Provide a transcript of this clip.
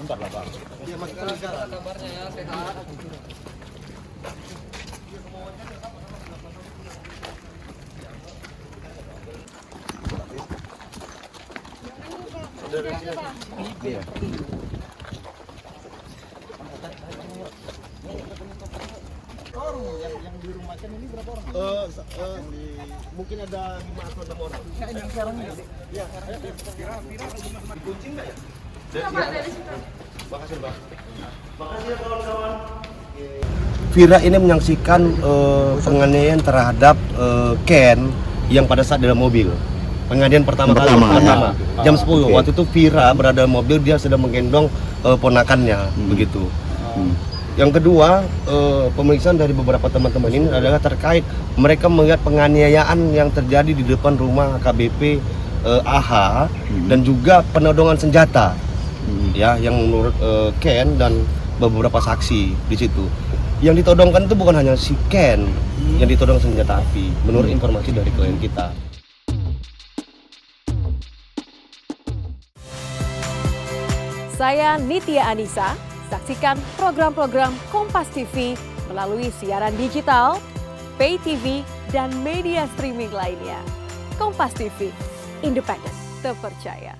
Sebentar lah Bang. Iya Mas, kabarnya ya, sehat. Iya. yang di rumah makan ini berapa orang? Mungkin ada 5 atau 6 orang. Yang sekarang ini? Iya. Dikunci nggak ya? Makasih Bang. Makasih ya kawan-kawan. Vira ini menyaksikan penganiayaan terhadap Ken yang pada saat dalam mobil. Penganiayaan pertama kali jam 10. Waktu itu Vira berada dalam mobil, dia sedang menggendong ponakannya begitu. Yang kedua, pemeriksaan dari beberapa teman-teman ini adalah terkait mereka melihat penganiayaan yang terjadi di depan rumah AKBP AH dan juga penodongan senjata, ya, yang menurut Ken dan beberapa saksi di situ. Yang ditodongkan itu bukan hanya si Ken yang ditodong senjata api, menurut informasi dari klien kita. Saya Nitya Anissa. Saksikan program-program Kompas TV melalui siaran digital, pay TV, dan media streaming lainnya. Kompas TV, independen, terpercaya.